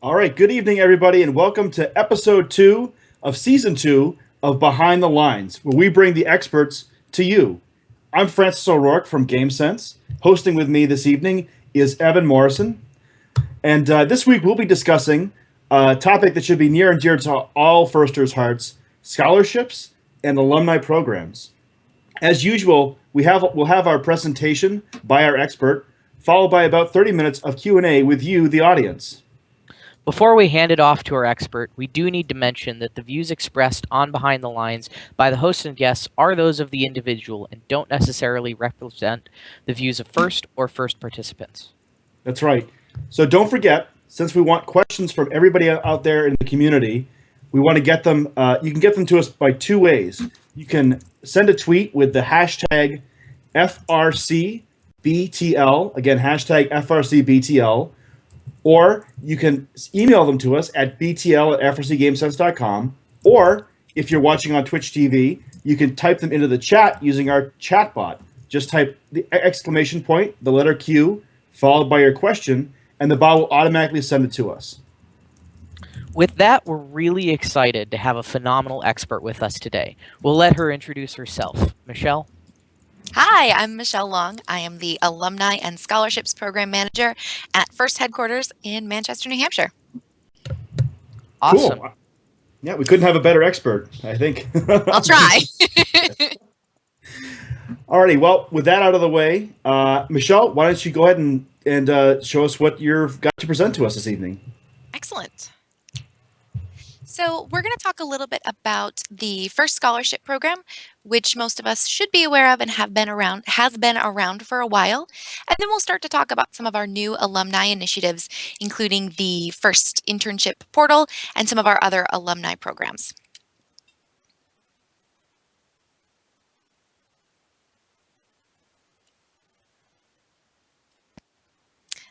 All right, good evening, everybody, and welcome to episode 2 of season 2 of Behind the Lines, where we bring the experts to you. I'm Francis O'Rourke from GameSense. Hosting with me this evening is Evan Morrison. And this week we'll be discussing a topic that should be near and dear to all firsters' hearts: scholarships and alumni programs. As usual, we'll have our presentation by our expert, followed by about 30 minutes of Q&A with you, the audience. Before we hand it off to our expert, we do need to mention that the views expressed on Behind the Lines by the host and guests are those of the individual and don't necessarily represent the views of first participants. That's right. So don't forget, since we want questions from everybody out there in the community, we want to get them. You can get them to us by two ways. You can send a tweet with the hashtag FRCBTL, again, hashtag FRCBTL, or you can email them to us at btl@frcgamesense.com, or if you're watching on Twitch TV, you can type them into the chat using our chat bot. Just type the exclamation point, the letter Q, followed by your question, and the bot will automatically send it to us. With that, we're really excited to have a phenomenal expert with us today. We'll let her introduce herself. Michelle? Hi, I'm Michelle Long. I am the Alumni and Scholarships Program Manager at First Headquarters in Manchester, New Hampshire. Awesome. Cool. Yeah, we couldn't have a better expert, I think. I'll try. Alrighty, well, with that out of the way, Michelle, why don't you go ahead and show us what you've got to present to us this evening? Excellent. So we're going to talk a little bit about the First Scholarship Program, which most of us should be aware of and has been around for a while. And then we'll start to talk about some of our new alumni initiatives, including the First Internship Portal and some of our other alumni programs.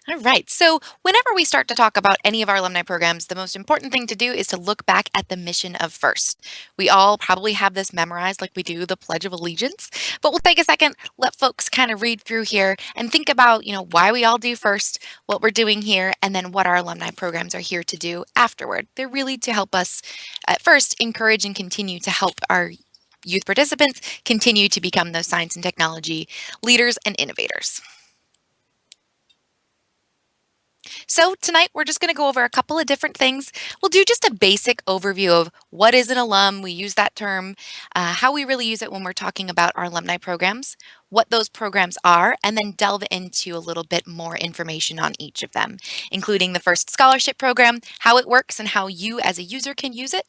All right, so whenever we start to talk about any of our alumni programs, the most important thing to do is to look back at the mission of FIRST. We all probably have this memorized like we do the Pledge of Allegiance, but we'll take a second, let folks kind of read through here and think about, why we all do FIRST, what we're doing here, and then what our alumni programs are here to do afterward. They're really to help us, at first, encourage and continue to help our youth participants continue to become those science and technology leaders and innovators. So tonight we're just going to go over a couple of different things. We'll do just a basic overview of what is an alum. We use that term, how we really use it when we're talking about our alumni programs, what those programs are, and then delve into a little bit more information on each of them, including the First Scholarship Program, how it works and how you as a user can use it.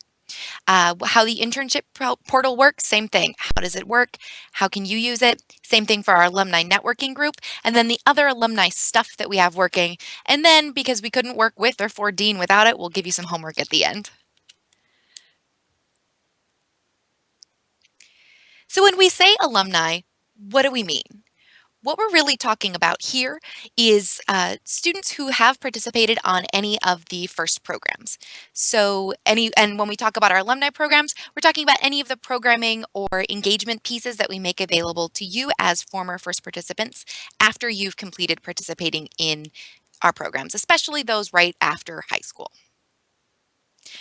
How the Internship Portal works, same thing. How does it work? How can you use it? Same thing for our alumni networking group. And then the other alumni stuff that we have working. And then because we couldn't work with or for Dean without it, we'll give you some homework at the end. So when we say alumni, what do we mean? What we're really talking about here is students who have participated on any of the FIRST programs. So and when we talk about our alumni programs, we're talking about any of the programming or engagement pieces that we make available to you as former FIRST participants after you've completed participating in our programs, especially those right after high school.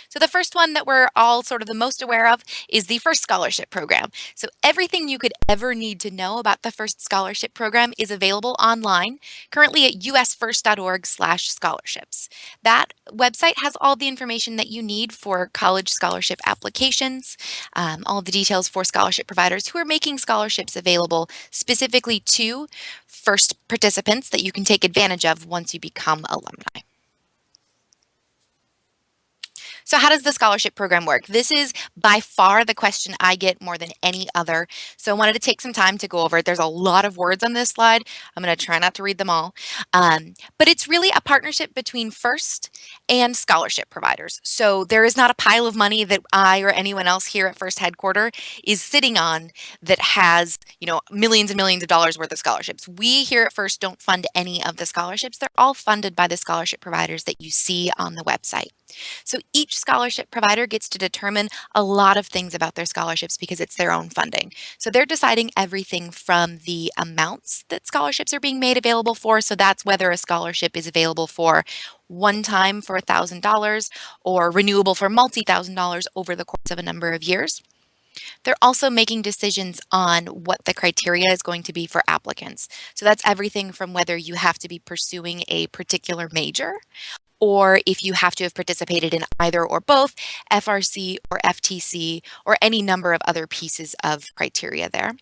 So the first one that we're all sort of the most aware of is the First Scholarship Program. So everything you could ever need to know about the First Scholarship Program is available online, currently at usfirst.org/scholarships. That website has all the information that you need for college scholarship applications, all of the details for scholarship providers who are making scholarships available specifically to FIRST participants that you can take advantage of once you become alumni. So how does the scholarship program work? This is by far the question I get more than any other. So I wanted to take some time to go over it. There's a lot of words on this slide. I'm going to try not to read them all. But it's really a partnership between FIRST and scholarship providers. So there is not a pile of money that I or anyone else here at FIRST Headquarter is sitting on that has, millions and millions of dollars worth of scholarships. We here at FIRST don't fund any of the scholarships. They're all funded by the scholarship providers that you see on the website. So each scholarship provider gets to determine a lot of things about their scholarships because it's their own funding. So they're deciding everything from the amounts that scholarships are being made available for. So that's whether a scholarship is available for one time for $1,000 or renewable for multi-$1,000 over the course of a number of years. They're also making decisions on what the criteria is going to be for applicants. So that's everything from whether you have to be pursuing a particular major or if you have to have participated in either or both FRC or FTC or any number of other pieces of criteria there.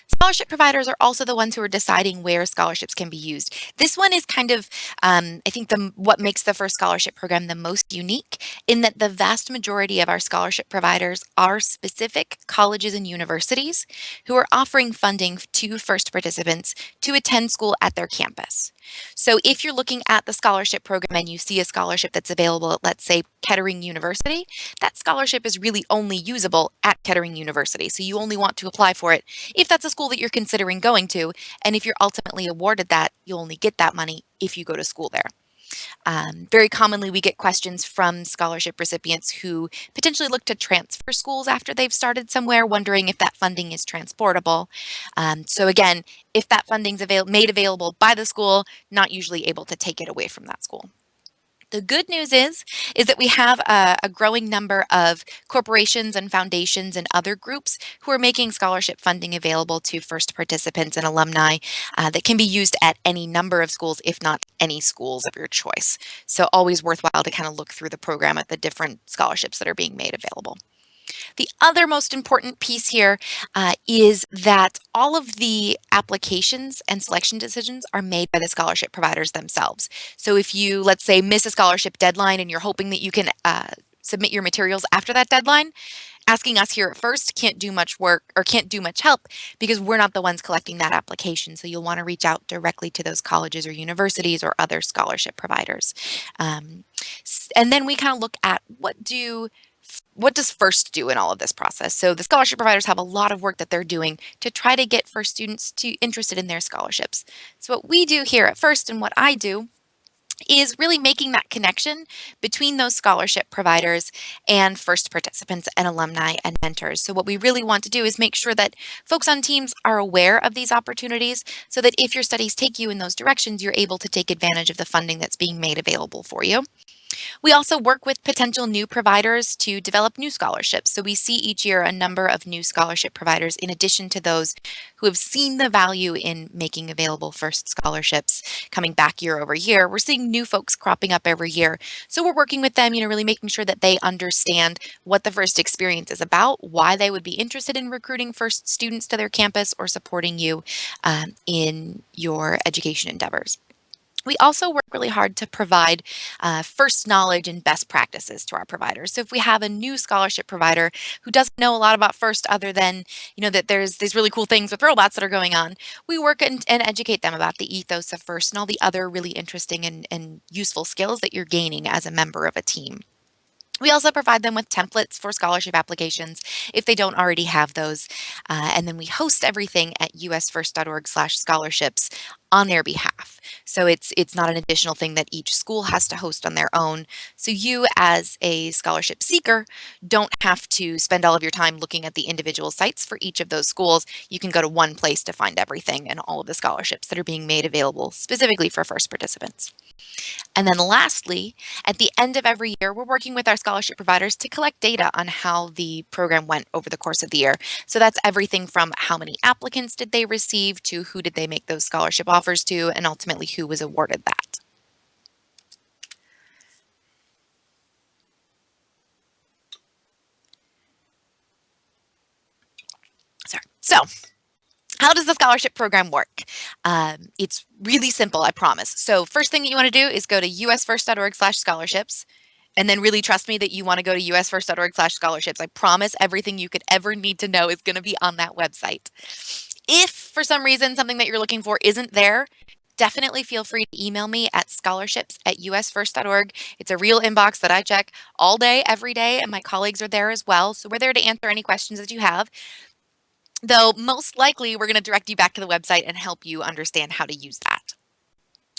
Scholarship providers are also the ones who are deciding where scholarships can be used. This one is kind of, I think, what makes the first scholarship program the most unique in that the vast majority of our scholarship providers are specific colleges and universities who are offering funding to first participants to attend school at their campus. So if you're looking at the scholarship program and you see a scholarship that's available at, let's say, Kettering University, that scholarship is really only usable at Kettering University. So you only want to apply for it if that's a school that you're considering going to, and if you're ultimately awarded that, you'll only get that money if you go to school there. Very commonly, we get questions from scholarship recipients who potentially look to transfer schools after they've started somewhere, wondering if that funding is transportable. So again, if that funding's made available by the school, not usually able to take it away from that school. The good news is that we have a growing number of corporations and foundations and other groups who are making scholarship funding available to first participants and alumni that can be used at any number of schools, if not any schools of your choice. So always worthwhile to kind of look through the program at the different scholarships that are being made available. The other most important piece here is that all of the applications and selection decisions are made by the scholarship providers themselves. So if you, let's say, miss a scholarship deadline and you're hoping that you can submit your materials after that deadline, asking us here at first can't do much work or can't do much help because we're not the ones collecting that application. So you'll want to reach out directly to those colleges or universities or other scholarship providers. And then we kind of look at what does FIRST do in all of this process? So the scholarship providers have a lot of work that they're doing to try to get FIRST students interested in their scholarships. So what we do here at FIRST and what I do is really making that connection between those scholarship providers and first participants and alumni and mentors. So what we really want to do is make sure that folks on teams are aware of these opportunities so that if your studies take you in those directions, you're able to take advantage of the funding that's being made available for you. We also work with potential new providers to develop new scholarships. So we see each year a number of new scholarship providers in addition to those who have seen the value in making available first scholarships coming back year over year. We're seeing new folks cropping up every year. So we're working with them, really making sure that they understand what the first experience is about, why they would be interested in recruiting first students to their campus or supporting you in your education endeavors. We also work really hard to provide first knowledge and best practices to our providers. So if we have a new scholarship provider who doesn't know a lot about FIRST other than, that there's these really cool things with robots that are going on, we work and educate them about the ethos of FIRST and all the other really interesting and useful skills that you're gaining as a member of a team. We also provide them with templates for scholarship applications if they don't already have those. And then we host everything at usfirst.org/scholarships on their behalf. So it's not an additional thing that each school has to host on their own. So you as a scholarship seeker don't have to spend all of your time looking at the individual sites for each of those schools. You can go to one place to find everything and all of the scholarships that are being made available specifically for first participants. And then lastly, at the end of every year, we're working with our scholarship providers to collect data on how the program went over the course of the year. So that's everything from how many applicants did they receive to who did they make those scholarship offers to, and ultimately who was awarded that. Sorry. So how does the scholarship program work? It's really simple, I promise. So first thing that you want to do is go to usfirst.org/scholarships. And then really trust me that you want to go to usfirst.org/scholarships. I promise everything you could ever need to know is going to be on that website. If for some reason something that you're looking for isn't there, definitely feel free to email me at scholarships@usfirst.org. It's a real inbox that I check all day, every day, and my colleagues are there as well. So we're there to answer any questions that you have. Though most likely we're going to direct you back to the website and help you understand how to use that.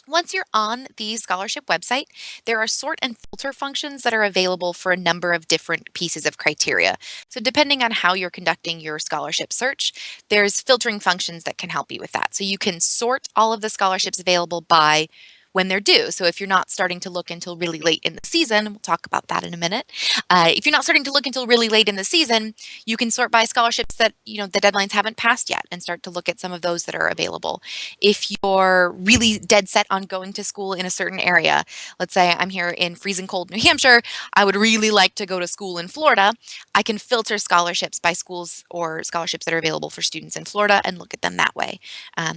Once you're on the scholarship website, there are sort and filter functions that are available for a number of different pieces of criteria. So depending on how you're conducting your scholarship search, there's filtering functions that can help you with that. So you can sort all of the scholarships available by when they're due. So if you're not starting to look until really late in the season, we'll talk about that in a minute. If you're not starting to look until really late in the season, you can sort by scholarships that, the deadlines haven't passed yet and start to look at some of those that are available. If you're really dead set on going to school in a certain area, let's say I'm here in freezing cold New Hampshire, I would really like to go to school in Florida, I can filter scholarships by schools or scholarships that are available for students in Florida and look at them that way.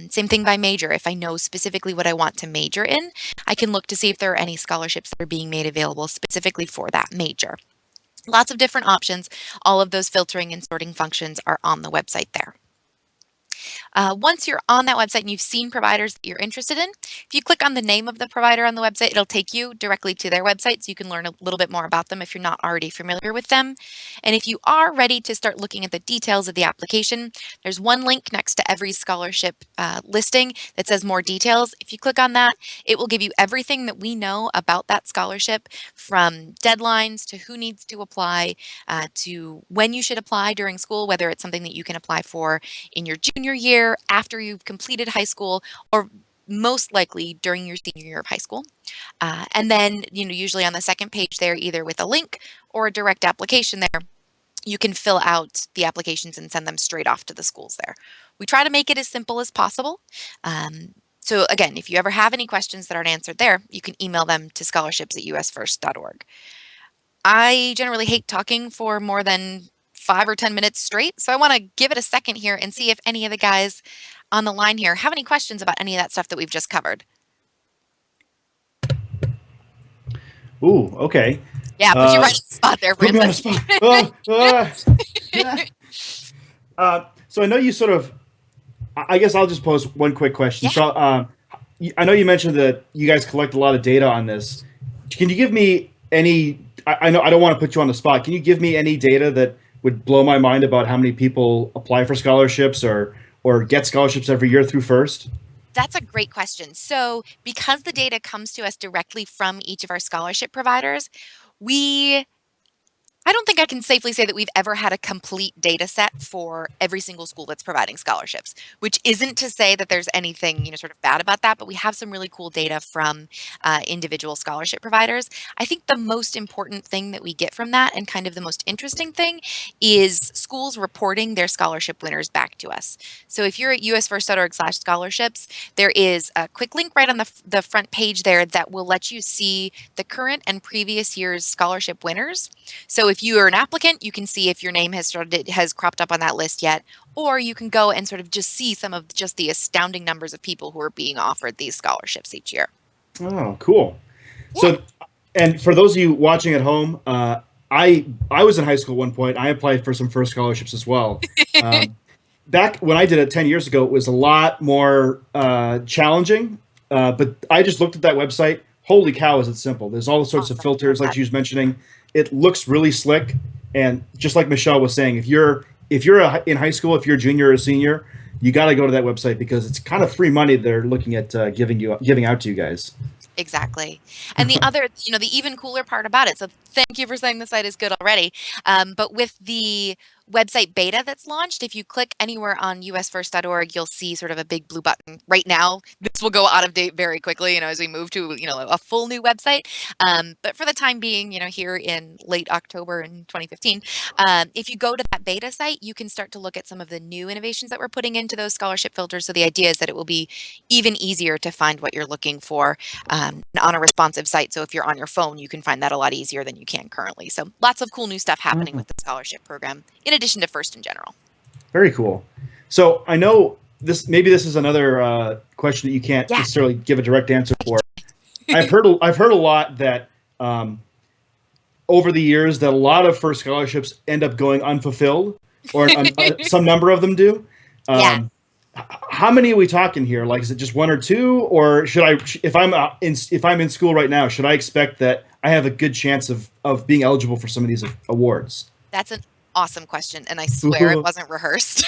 Same thing by major. If I know specifically what I want to major in, I can look to see if there are any scholarships that are being made available specifically for that major. Lots of different options. All of those filtering and sorting functions are on the website there. Once you're on that website and you've seen providers that you're interested in, if you click on the name of the provider on the website, it'll take you directly to their website so you can learn a little bit more about them if you're not already familiar with them. And if you are ready to start looking at the details of the application, there's one link next to every scholarship listing that says more details. If you click on that, it will give you everything that we know about that scholarship, from deadlines to who needs to apply, to when you should apply during school, whether it's something that you can apply for in your junior year, after you've completed high school, or most likely during your senior year of high school. And then, usually on the second page there, either with a link or a direct application there, you can fill out the applications and send them straight off to the schools there. We try to make it as simple as possible. So again, if you ever have any questions that aren't answered there, you can email them to scholarships@usfirst.org. I generally hate talking for more than 5 or 10 minutes straight, so I want to give it a second here and see if any of the guys on the line here have any questions about any of that stuff that we've just covered. Ooh, okay. Yeah, put you right on the spot there, Put me on the Francis. spot. So I know you sort of. I guess I'll just pose one quick question. Yeah. So I know you mentioned that you guys collect a lot of data on this. Can you give me any? I know I don't want to put you on the spot. Can you give me any data that would blow my mind about how many people apply for scholarships or get scholarships every year through First? That's a great question. So because the data comes to us directly from each of our scholarship providers, I don't think I can safely say that we've ever had a complete data set for every single school that's providing scholarships, which isn't to say that there's anything, sort of bad about that, but we have some really cool data from individual scholarship providers. I think the most important thing that we get from that, and kind of the most interesting thing, is schools reporting their scholarship winners back to us. So if you're at usfirst.org/scholarships, there is a quick link right on the front page there that will let you see the current and previous year's scholarship winners. So if you are an applicant, you can see if your name has cropped up on that list yet, or you can go and sort of just see some of just the astounding numbers of people who are being offered these scholarships each year. Oh, cool. Yeah. So, and for those of you watching at home, I was in high school at one point. I applied for some First scholarships as well. Back when I did it 10 years ago, it was a lot more challenging. But I just looked at that website. Holy cow, is it simple? There's all sorts of filters, like she was mentioning. It looks really slick, and just like Michelle was saying, if you're in high school, if you're a junior or a senior, you got to go to that website because it's kind of free money they're looking at giving out to you guys. Exactly. And the other, the even cooler part about it, so thank you for saying the site is good already, but with the website beta that's launched, if you click anywhere on usfirst.org, you'll see sort of a big blue button. Right now, this will go out of date very quickly, as we move to, a full new website. But for the time being, here in late October in 2015, if you go to that beta site, you can start to look at some of the new innovations that we're putting into those scholarship filters. So the idea is that it will be even easier to find what you're looking for on a responsive site. So if you're on your phone, you can find that a lot easier than you can currently. So lots of cool new stuff happening with the scholarship program, in addition to First in general. Very cool. So I know maybe this is another question that you can't necessarily give a direct answer for. I've heard a lot that over the years that a lot of First scholarships end up going unfulfilled, or some number of them do. How many are we talking here? Like, is it just one or two, or should I, if I'm in school right now, should I expect that I have a good chance of being eligible for some of these awards? That's an awesome question, and I swear it wasn't rehearsed.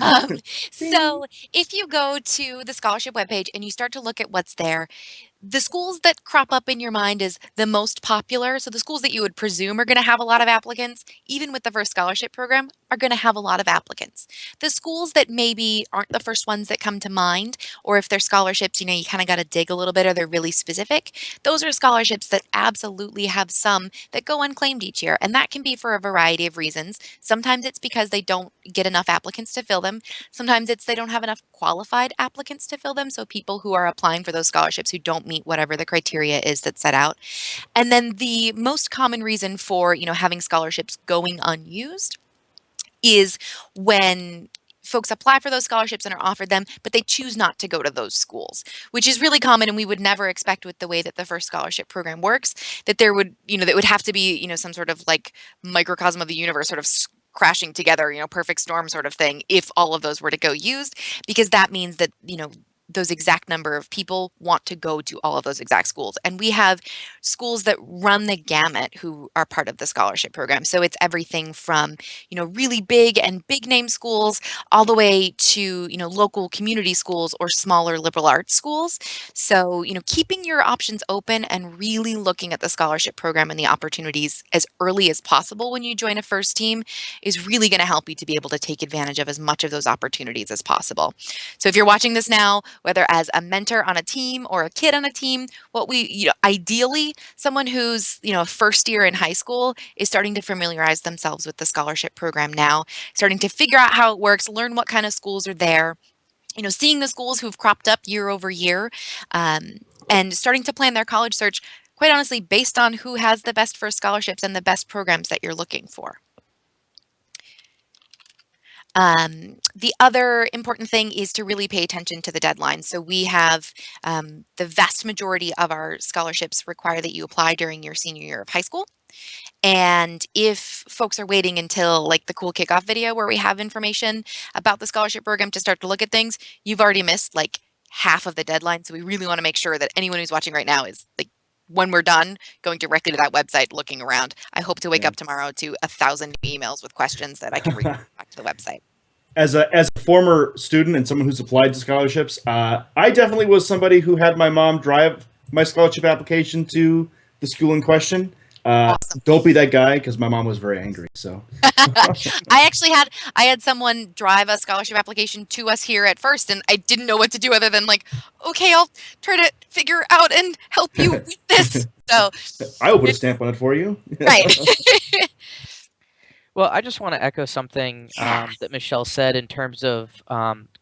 Um, Ding. so if you go to the scholarship webpage and you start to look at what's there, the schools that crop up in your mind as the most popular, so the schools that you would presume are going to have a lot of applicants, even with the first scholarship program, are going to have a lot of applicants. The schools that maybe aren't the first ones that come to mind, or if they're scholarships, you kind of got to dig a little bit or they're really specific, those are scholarships that absolutely have some that go unclaimed each year. And that can be for a variety of reasons. Sometimes it's because they don't get enough applicants to fill them. Sometimes it's they don't have enough qualified applicants to fill them. So people who are applying for those scholarships who don't meet whatever the criteria is that's set out. And then the most common reason for, having scholarships going unused is when folks apply for those scholarships and are offered them, but they choose not to go to those schools, which is really common. And we would never expect with the way that the first scholarship program works, that there would, that would have to be, some sort of like microcosm of the universe sort of crashing together, perfect storm sort of thing, if all of those were to go used, because that means that, those exact number of people want to go to all of those exact schools. And we have schools that run the gamut who are part of the scholarship program. So it's everything from, really big and big name schools all the way to, local community schools or smaller liberal arts schools. So, keeping your options open and really looking at the scholarship program and the opportunities as early as possible when you join a first team is really going to help you to be able to take advantage of as much of those opportunities as possible. So if you're watching this now, whether as a mentor on a team or a kid on a team, what we, ideally, someone who's, first year in high school is starting to familiarize themselves with the scholarship program now, starting to figure out how it works, learn what kind of schools are there, seeing the schools who've cropped up year over year, um, and starting to plan their college search, quite honestly, based on who has the best first scholarships and the best programs that you're looking for. The other important thing is to really pay attention to the deadline. So we have the vast majority of our scholarships require that you apply during your senior year of high school. And if folks are waiting until like the cool kickoff video where we have information about the scholarship program to start to look at things, you've already missed like half of the deadline. So we really want to make sure that anyone who's watching right now is like, when we're done, going directly to that website, looking around. I hope to wake Yeah. up tomorrow to 1,000 new emails with questions that I can read back to the website. As a former student and someone who's applied to scholarships, I definitely was somebody who had my mom drive my scholarship application to the school in question. Awesome. Don't be that guy because my mom was very angry. So I had someone drive a scholarship application to us here at first, and I didn't know what to do other than like, okay, I'll try to figure out and help you with this. So I will put a stamp on it for you. right. Well, I just want to echo something that Michelle said in terms of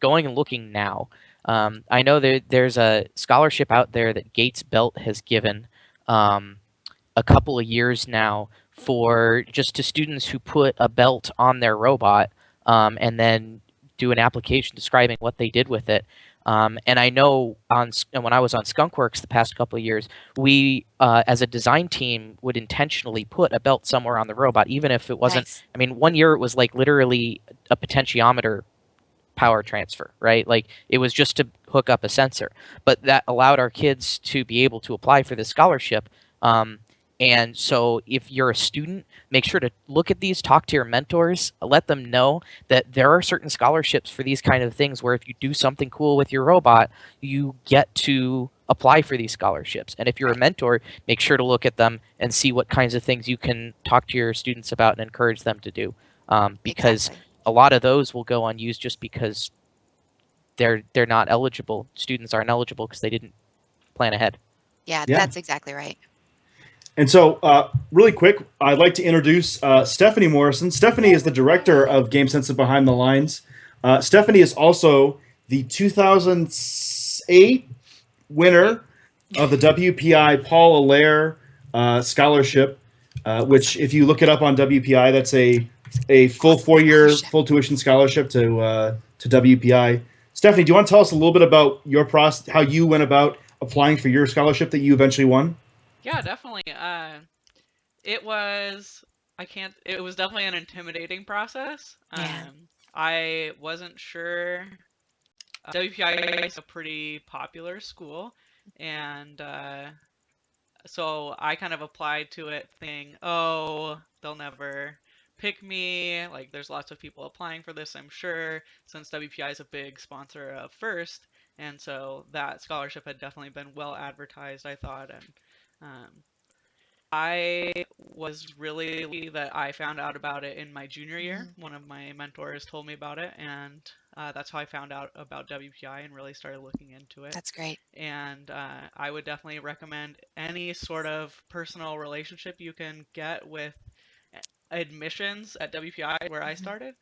going and looking now. I know there's a scholarship out there that Gates Belt has given a couple of years now for just to students who put a belt on their robot and then do an application describing what they did with it. And I know when I was on Skunkworks the past couple of years, we, as a design team, would intentionally put a belt somewhere on the robot, even if it wasn't. Nice. I mean, one year it was like literally a potentiometer power transfer, right? Like it was just to hook up a sensor, but that allowed our kids to be able to apply for this scholarship. And so if you're a student, make sure to look at these, talk to your mentors, let them know that there are certain scholarships for these kind of things where if you do something cool with your robot, you get to apply for these scholarships. And if you're a mentor, make sure to look at them and see what kinds of things you can talk to your students about and encourage them to do. Because Exactly. a lot of those will go unused just because they're not eligible. Students aren't eligible because they didn't plan ahead. Yeah, Yeah. that's exactly right. And so, really quick, I'd like to introduce Stephanie Morrison. Stephanie is the director of GameSense and Behind the Lines. Stephanie is also the 2008 winner of the WPI Paul Allaire scholarship, which, if you look it up on WPI, that's a full Awesome 4-year scholarship. full tuition scholarship to WPI. Stephanie, do you want to tell us a little bit about your process, how you went about applying for your scholarship that you eventually won? Yeah, definitely. It was it was definitely an intimidating process. Yeah. I wasn't sure. WPI is a pretty popular school, and so I kind of applied to it thinking, oh, they'll never pick me. Like, there's lots of people applying for this, I'm sure, since WPI is a big sponsor of First. And so that scholarship had definitely been well advertised, I thought. And I was really that I found out about it in my junior year. One of my mentors told me about it, and that's how I found out about WPI and really started looking into it. That's great. And I would definitely recommend any sort of personal relationship you can get with admissions at WPI, where I started,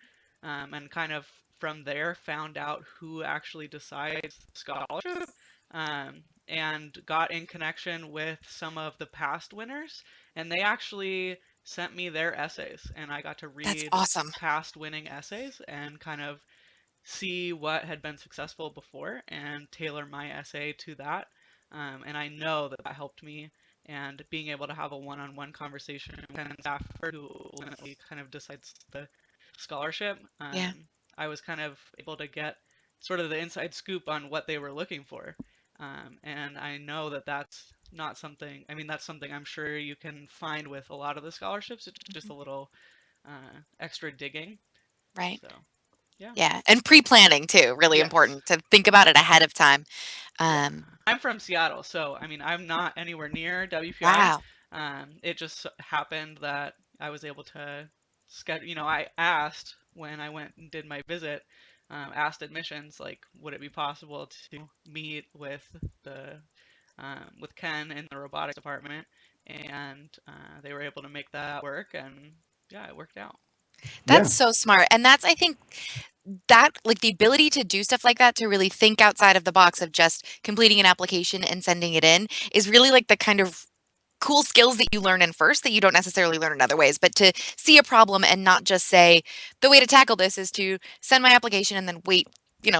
and kind of from there found out who actually decides the scholarship, and got in connection with some of the past winners, and they actually sent me their essays, and I got to That's read awesome. past winning essays and kind of see what had been successful before and tailor my essay to that. And I know that that helped me. And being able to have a one-on-one conversation with an staffer who ultimately kind of decides the scholarship, Yeah. I was kind of able to get sort of the inside scoop on what they were looking for. And I know that that's not something, I mean, that's something I'm sure you can find with a lot of the scholarships. It's just a little extra digging. Right. So, yeah. Yeah. And pre-planning too, really Yes. important to think about it ahead of time. Yeah, Um, I'm from Seattle, so I mean, I'm not anywhere near WPI. wow. It just happened that I was able to schedule. I asked when I went and did my visit, asked admissions like, would it be possible to meet with Ken in the robotics department, and they were able to make that work, and yeah, it worked out. That's Yeah. so smart. And that's, I think, that like the ability to do stuff like that, to really think outside of the box of just completing an application and sending it in, is really like the kind of cool skills that you learn in First that you don't necessarily learn in other ways. But to see a problem and not just say, the way to tackle this is to send my application and then wait,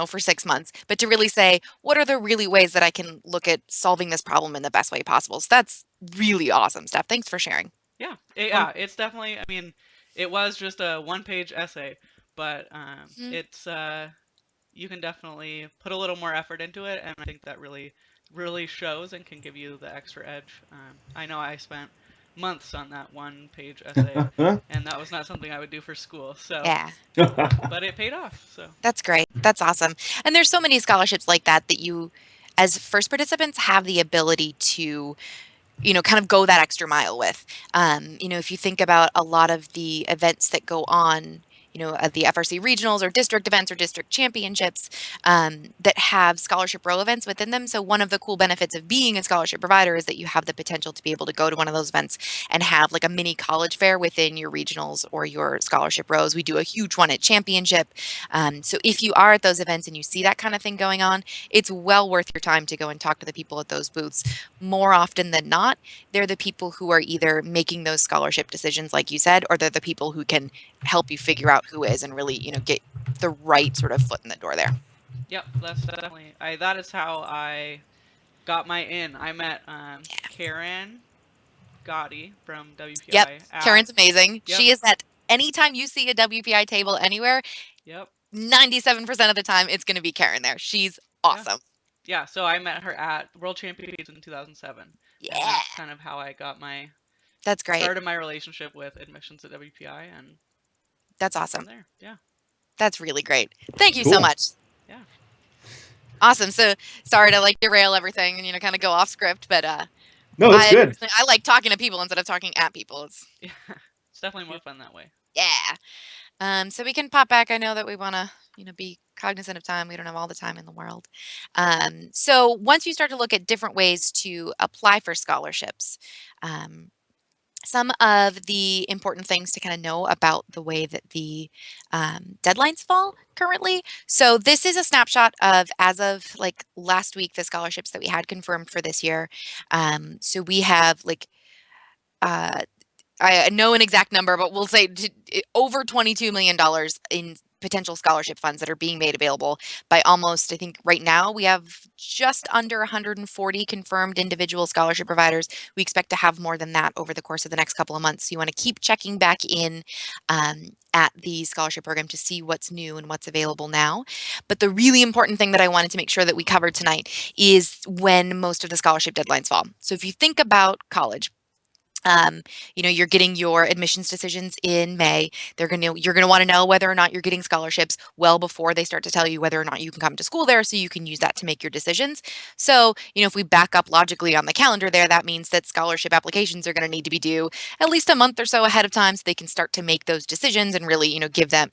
for 6 months, but to really say, what are the really ways that I can look at solving this problem in the best way possible? So that's really awesome stuff. Thanks for sharing. Yeah, yeah, it's definitely. I mean, it was just a one-page essay, but Mhm. it's you can definitely put a little more effort into it, and I think that really shows and can give you the extra edge. I know I spent months on that one-page essay, and that was not something I would do for school. So, Yeah. but it paid off. So, That's great. That's awesome. And there's so many scholarships like that that you, as first participants, have the ability to, kind of go that extra mile with. If you think about a lot of the events that go on, at the FRC regionals or district events or district championships, that have scholarship row events within them. So one of the cool benefits of being a scholarship provider is that you have the potential to be able to go to one of those events and have like a mini college fair within your regionals or your scholarship rows. We do a huge one at championship. So if you are at those events and you see that kind of thing going on, it's well worth your time to go and talk to the people at those booths. More often than not, they're the people who are either making those scholarship decisions, like you said, or they're the people who can help you figure out who is and really, get the right sort of foot in the door there. yep, that's definitely. That is how I got my in. I met Karen Gotti from Yep. WPI at. Karen's amazing. Yep, She is at anytime you see a WPI table anywhere, yep, 97% of the time it's going to be Karen there. She's yeah. awesome. Yeah, so I met her at World Championships in 2007, and Yeah. that's kind of how I got my That's great. started my relationship with admissions at WPI, and That's from awesome. there. Yeah, That's really great. Thank you so Cool. much. yeah. Awesome. So sorry to like derail everything and kind of go off script, but No, that's good. I like talking to people instead of talking at people. Yeah, it's definitely more fun that way. Yeah. So we can pop back. I know that we want to, be cognizant of time. We don't have all the time in the world. So once you start to look at different ways to apply for scholarships, some of the important things to kind of know about the way that the deadlines fall currently. So this is a snapshot of as of like last week, the scholarships that we had confirmed for this year. So we have like I know an exact number, but we'll say over $22 million in potential scholarship funds that are being made available by almost, I think right now we have just under 140 confirmed individual scholarship providers. We expect to have more than that over the course of the next couple of months. So you want to keep checking back in at the scholarship program to see what's new and what's available now. But the really important thing that I wanted to make sure that we covered tonight is when most of the scholarship deadlines fall. So if you think about college, You're getting your admissions decisions in May. You're going to want to know whether or not you're getting scholarships well before they start to tell you whether or not you can come to school there, so you can use that to make your decisions. So, if we back up logically on the calendar there, that means that scholarship applications are going to need to be due at least a month or so ahead of time, so they can start to make those decisions and really, give them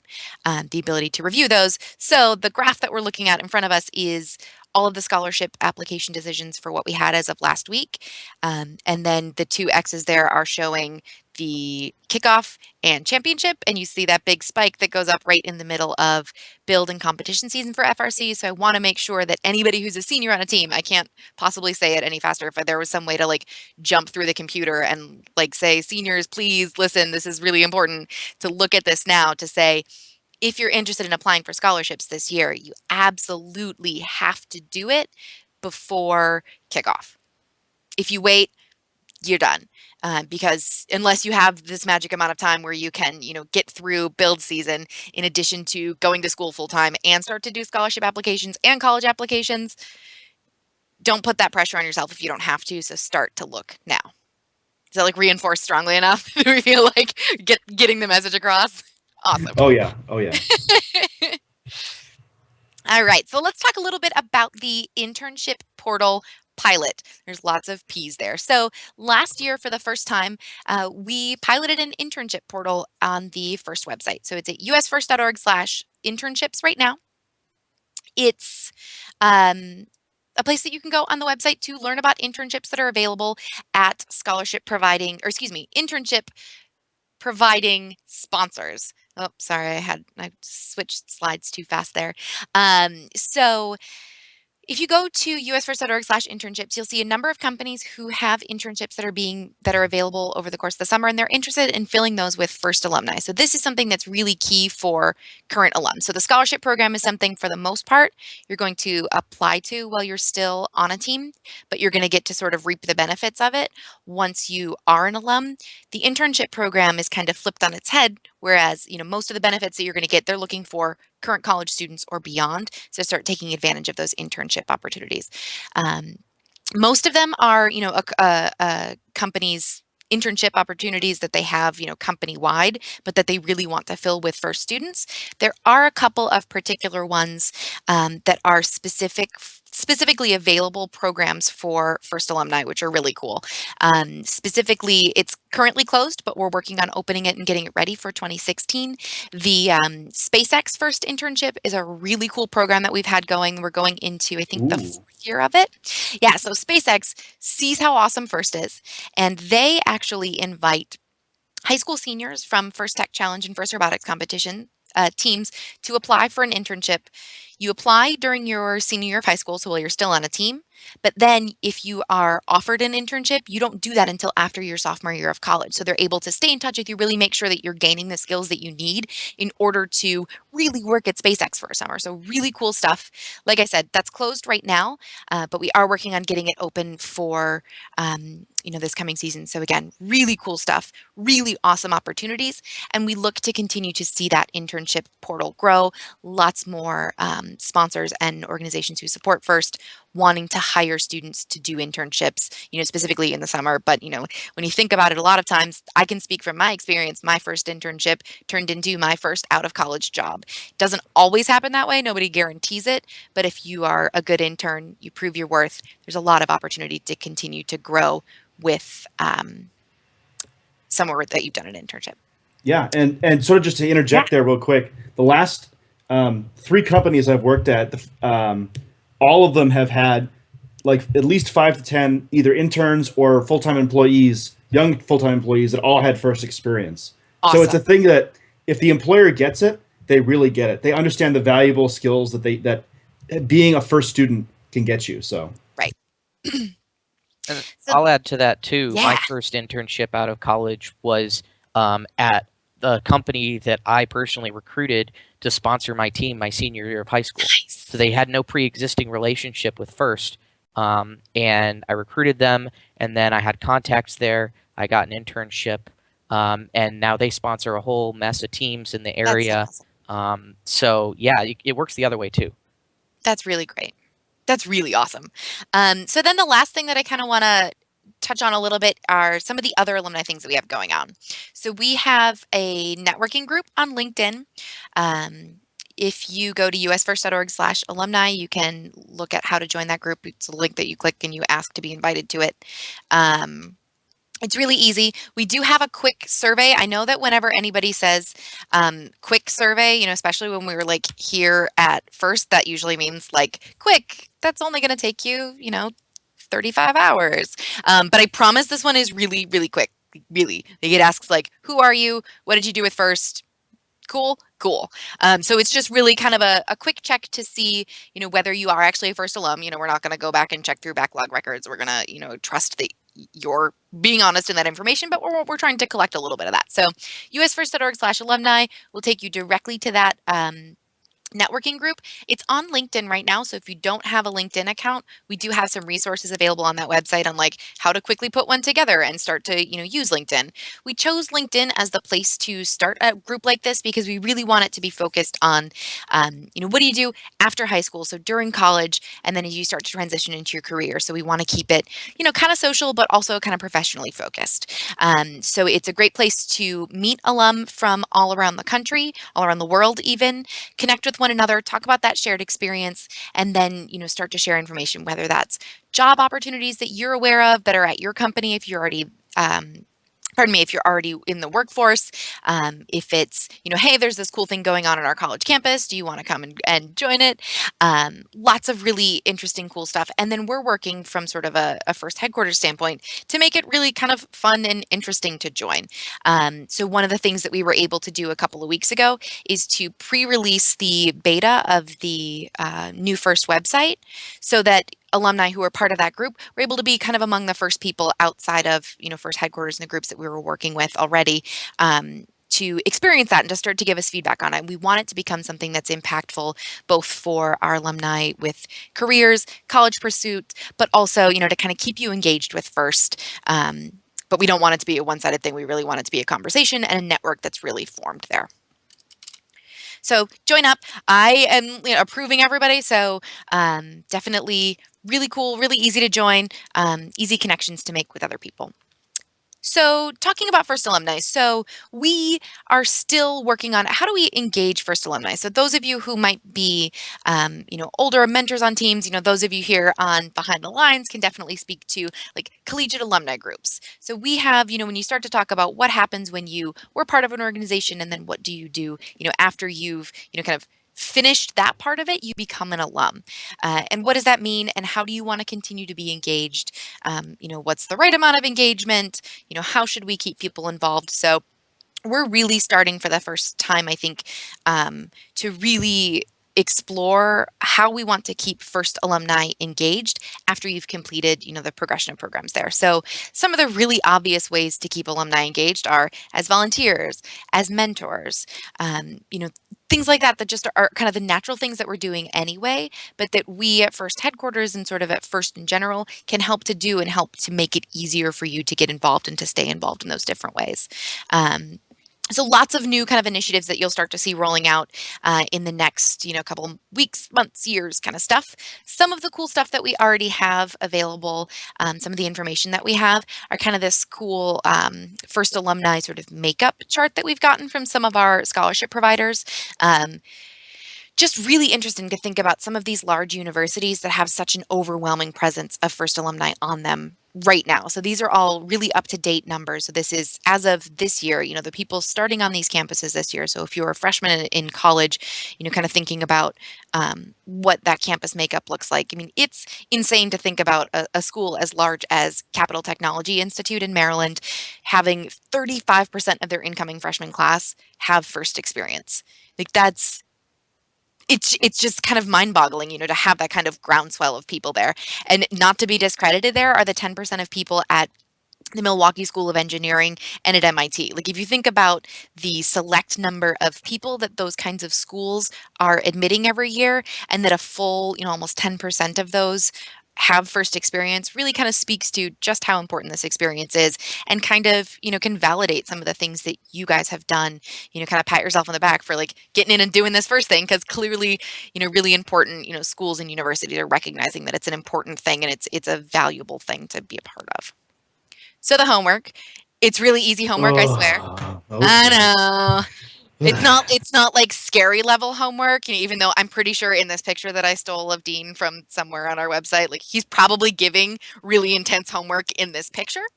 the ability to review those. So the graph that we're looking at in front of us is all of the scholarship application decisions for what we had as of last week. And then the two X's there are showing the kickoff and championship. And you see that big spike that goes up right in the middle of build and competition season for FRC. So I want to make sure that anybody who's a senior on a team, I can't possibly say it any faster if there was some way to jump through the computer and say, seniors, please listen, this is really important to look at this now to say, if you're interested in applying for scholarships this year, you absolutely have to do it before kickoff. If you wait, you're done. Because unless you have this magic amount of time where you can, get through build season in addition to going to school full time and start to do scholarship applications and college applications, don't put that pressure on yourself if you don't have to. So start to look now. Is that reinforced strongly enough? Do we feel like getting the message across? Awesome. Oh yeah. Oh yeah. All right, so let's talk a little bit about the Internship Portal pilot. There's lots of P's there. So last year, for the first time, we piloted an internship portal on the FIRST website. So it's at usfirst.org/internships right now. It's a place that you can go on the website to learn about internships that are available at internship providing sponsors. Oh, sorry, I switched slides too fast there. So if you go to usfirst.org/internships, you'll see a number of companies who have internships that are available over the course of the summer, and they're interested in filling those with FIRST alumni. So this is something that's really key for current alums. So the scholarship program is something, for the most part, you're going to apply to while you're still on a team, but you're going to get to sort of reap the benefits of it once you are an alum. The internship program is kind of flipped on its head, whereas most of the benefits that you're going to get, they're looking for current college students or beyond, so start taking advantage of those internship opportunities. Most of them are, a company's internship opportunities that they have, company-wide, but that they really want to fill with FIRST students. There are a couple of particular ones that are specifically available programs for FIRST alumni, which are really cool. Specifically, it's currently closed, but we're working on opening it and getting it ready for 2016. The SpaceX FIRST internship is a really cool program that we've had going. We're going into, I think, the 4th year of it. Yeah, so SpaceX sees how awesome FIRST is, and they actually invite high school seniors from FIRST Tech Challenge and FIRST Robotics competition teams to apply for an internship. You apply during your senior year of high school, so while you're still on a team. But then if you are offered an internship, you don't do that until after your sophomore year of college. So they're able to stay in touch with you, really make sure that you're gaining the skills that you need in order to really work at SpaceX for a summer. So really cool stuff. Like I said, that's closed right now, but we are working on getting it open for this coming season. So again, really cool stuff, really awesome opportunities. And we look to continue to see that internship portal grow. Lots more sponsors and organizations who support FIRST wanting to hire students to do internships, specifically in the summer. But, when you think about it, a lot of times, I can speak from my experience, my first internship turned into my first out of college job. It doesn't always happen that way. Nobody guarantees it. But if you are a good intern, you prove your worth, there's a lot of opportunity to continue to grow with somewhere that you've done an internship. Yeah, and sort of just to interject there real quick, the last 3 companies I've worked at, all of them have had at least 5 to 10 either interns or full-time employees, young full-time employees that all had FIRST experience. Awesome. So it's a thing that if the employer gets it, they really get it. They understand the valuable skills that being a FIRST student can get you. So right. And I'll add to that too. Yeah. My first internship out of college was at the company that I personally recruited to sponsor my team my senior year of high school. Nice. So they had no pre-existing relationship with FIRST, and I recruited them, and then I had contacts there. I got an internship, and now they sponsor a whole mess of teams in the area. That's awesome. So yeah, it works the other way too. That's really great. That's really awesome. So then the last thing that I kind of want to touch on a little bit are some of the other alumni things that we have going on. So we have a networking group on LinkedIn. If you go to usfirst.org/alumni, you can look at how to join that group. It's a link that you click and you ask to be invited to it. It's really easy. We do have a quick survey. I know that whenever anybody says quick survey, especially when we were like here at first, that usually means like quick. That's only going to take you, 35 hours. But I promise this one is really, really quick. Really. It asks like, who are you? What did you do with first? Cool. So it's just really kind of a quick check to see, whether you are actually a first alum. We're not going to go back and check through backlog records. We're going to, trust that you're being honest in that information, but we're trying to collect a little bit of that. So usfirst.org/alumni will take you directly to that networking group. It's on LinkedIn right now. So if you don't have a LinkedIn account, we do have some resources available on that website on like how to quickly put one together and start to, use LinkedIn. We chose LinkedIn as the place to start a group like this because we really want it to be focused on, what do you do after high school? So during college, and then as you start to transition into your career. So we want to keep it, kind of social, but also kind of professionally focused. So it's a great place to meet alum from all around the country, all around the world even, connect with one another, talk about that shared experience, and then, start to share information, whether that's job opportunities that you're aware of that are at your company if you're already if you're already in the workforce, if it's, hey, there's this cool thing going on our college campus. Do you want to come and join it? Lots of really interesting, cool stuff. And then we're working from sort of a first headquarters standpoint to make it really kind of fun and interesting to join. So one of the things that we were able to do a couple of weeks ago is to pre-release the beta of the new First website so that alumni who are part of that group were able to be kind of among the first people outside of, First headquarters and the groups that we were working with already to experience that and to start to give us feedback on it. We want it to become something that's impactful both for our alumni with careers, college pursuits, but also, to kind of keep you engaged with First. But we don't want it to be a one-sided thing. We really want it to be a conversation and a network that's really formed there. So join up. I am approving everybody. So definitely really cool, really easy to join, easy connections to make with other people. So talking about First Alumni, so we are still working on how do we engage First Alumni? So those of you who might be, older mentors on teams, those of you here on Behind the Lines can definitely speak to like collegiate alumni groups. So we have, when you start to talk about what happens when you were part of an organization and then what do you do, after you've, kind of finished that part of it, you become an alum. And what does that mean? And how do you want to continue to be engaged? What's the right amount of engagement? How should we keep people involved? So we're really starting for the first time, I think, to really explore how we want to keep First alumni engaged after you've completed, the progression of programs there. So some of the really obvious ways to keep alumni engaged are as volunteers, as mentors, things like that just are kind of the natural things that we're doing anyway, but that we at First headquarters and sort of at First in general can help to do and help to make it easier for you to get involved and to stay involved in those different ways. So lots of new kind of initiatives that you'll start to see rolling out in the next, couple weeks, months, years kind of stuff. Some of the cool stuff that we already have available, some of the information that we have are kind of this cool First alumni sort of makeup chart that we've gotten from some of our scholarship providers. Just really interesting to think about some of these large universities that have such an overwhelming presence of First alumni on them right now. So these are all really up-to-date numbers. So this is as of this year, the people starting on these campuses this year. So if you're a freshman in college, kind of thinking about what that campus makeup looks like. I mean, it's insane to think about a school as large as Capital Technology Institute in Maryland having 35% of their incoming freshman class have First experience. Like it's just kind of mind-boggling, to have that kind of groundswell of people there. And not to be discredited, there are the 10% of people at the Milwaukee School of Engineering and at MIT. Like if you think about the select number of people that those kinds of schools are admitting every year, and that a full, almost 10% of those have First experience, really kind of speaks to just how important this experience is, and kind of, can validate some of the things that you guys have done, kind of pat yourself on the back for like getting in and doing this first thing, because clearly, really important, schools and universities are recognizing that it's an important thing and it's a valuable thing to be a part of. So the homework, it's really easy homework, I swear. I know. It's not like scary level homework, even though I'm pretty sure in this picture that I stole of Dean from somewhere on our website, like he's probably giving really intense homework in this picture.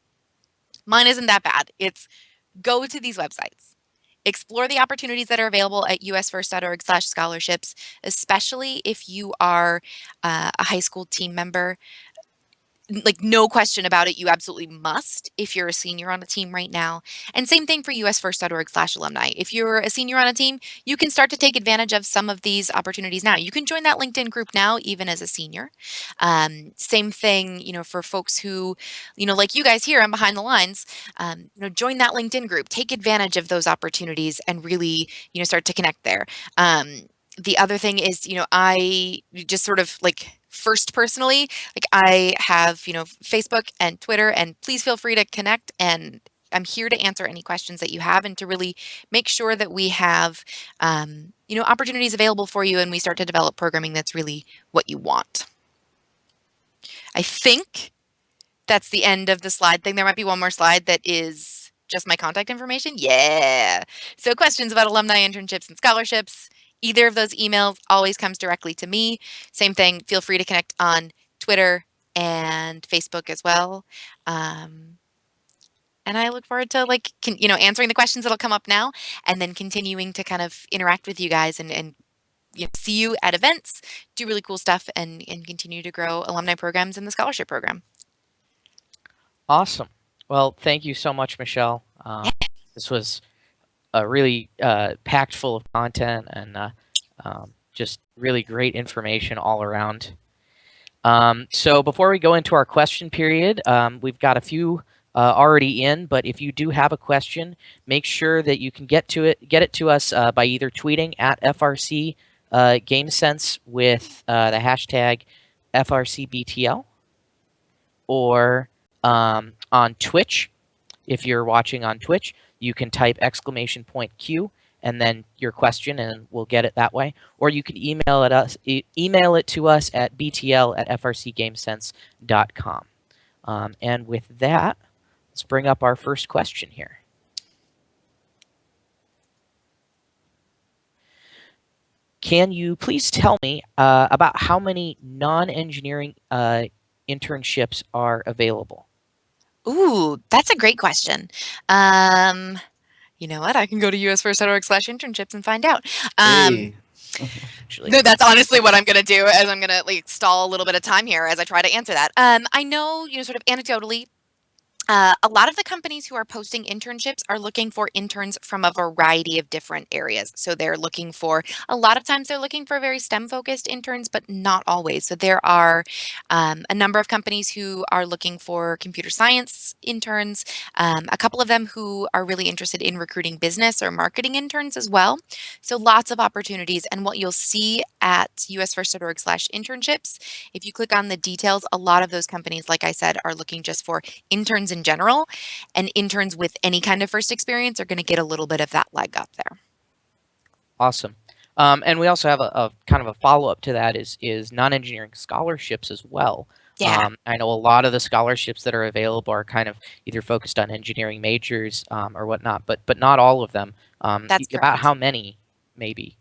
Mine isn't that bad. It's go to these websites. Explore the opportunities that are available at usfirst.org/scholarships, especially if you are a high school team member. Like, no question about it, you absolutely must if you're a senior on a team right now. And same thing for usfirst.org/alumni. If you're a senior on a team, you can start to take advantage of some of these opportunities now. You can join that LinkedIn group now, even as a senior. Same thing, for folks who, like you guys here on Behind the Lines, join that LinkedIn group, take advantage of those opportunities and really, start to connect there. The other thing is, I just sort of like first personally, like I have, Facebook and Twitter, and please feel free to connect. And I'm here to answer any questions that you have and to really make sure that we have, opportunities available for you and we start to develop programming that's really what you want. I think that's the end of the slide thing. There might be one more slide that is just my contact information. Yeah. So questions about alumni internships and scholarships, either of those emails always comes directly to me. Same thing, feel free to connect on Twitter and Facebook as well. And I look forward to answering the questions that'll come up now and then continuing to kind of interact with you guys and see you at events, do really cool stuff and continue to grow alumni programs and the scholarship program. Awesome. Well, thank you so much, Michelle. This was a really packed full of content and just really great information all around. So before we go into our question period, we've got a few already in, but if you do have a question, make sure that you can get it to us by either tweeting at FRC GameSense with the hashtag FRCBTL, or on Twitch. If you're watching on Twitch, you can type !Q and then your question, and we'll get it that way. Or you can email it to us at btl@frcgamesense.com. And with that, let's bring up our first question here. Can you please tell me about how many non-engineering internships are available? Ooh, that's a great question. You know what? I can go to usfirst.org/internships and find out. Hey. No, that's honestly what I'm going to do, as I'm going to stall a little bit of time here as I try to answer that. I know, sort of anecdotally, a lot of the companies who are posting internships are looking for interns from a variety of different areas. So a lot of times they're looking for very STEM focused interns, but not always. So there are a number of companies who are looking for computer science interns, a couple of them who are really interested in recruiting business or marketing interns as well. So lots of opportunities. And what you'll see at usfirst.org/internships, if you click on the details, a lot of those companies, like I said, are looking just for interns in general, and interns with any kind of first experience are going to get a little bit of that leg up there. Awesome. And we also have a kind of a follow-up to that is non-engineering scholarships as well. Yeah. I know a lot of the scholarships that are available are kind of either focused on engineering majors or whatnot, but not all of them. That's About correct. how many, maybe?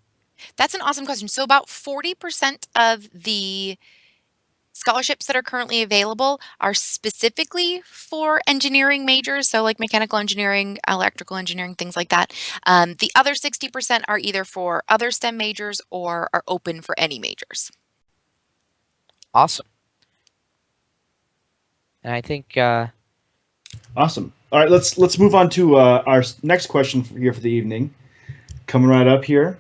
That's an awesome question. So about 40% of the scholarships that are currently available are specifically for engineering majors, so like mechanical engineering, electrical engineering, things like that. The other 60% are either for other STEM majors or are open for any majors. Awesome. And I think Awesome. All right, let's move on to our next question here for the evening. Coming right up here.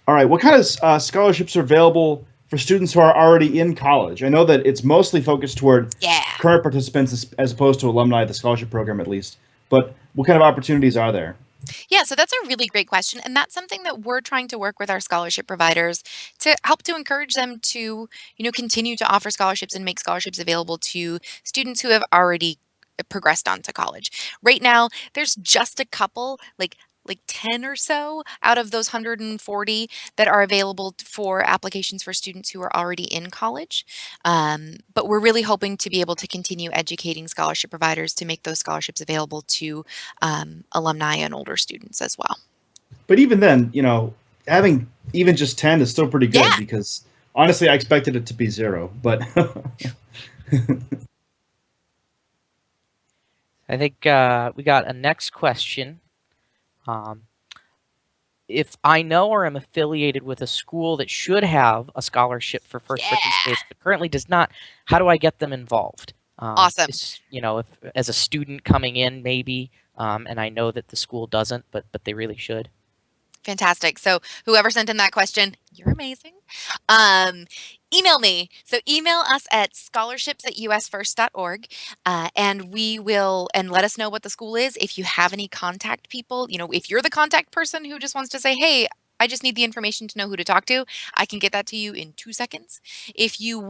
All right, what kind of scholarships are available for students who are already in college? I know that it's mostly focused toward current participants as opposed to alumni of the scholarship program, at least. But what kind of opportunities are there? Yeah, so that's a really great question. And that's something that we're trying to work with our scholarship providers to help to encourage them to, continue to offer scholarships and make scholarships available to students who have already progressed on to college. Right now, there's just a couple, like like 10 or so out of those 140 that are available for applications for students who are already in college. But we're really hoping to be able to continue educating scholarship providers to make those scholarships available to alumni and older students as well. But even then, having even just 10 is still pretty good Yeah. because honestly, I expected it to be 0. But I think we got a next question. If I know or am affiliated with a school that should have a scholarship for first person space but currently does not, how do I get them involved? Awesome. If as a student coming in, maybe, and I know that the school doesn't, but they really should. Fantastic. So whoever sent in that question, you're amazing. Email me. So email us at scholarships@usfirst.org, and we will, and let us know what the school is. If you have any contact people, if you're the contact person who just wants to say, hey, I just need the information to know who to talk to, I can get that to you in 2 seconds. If you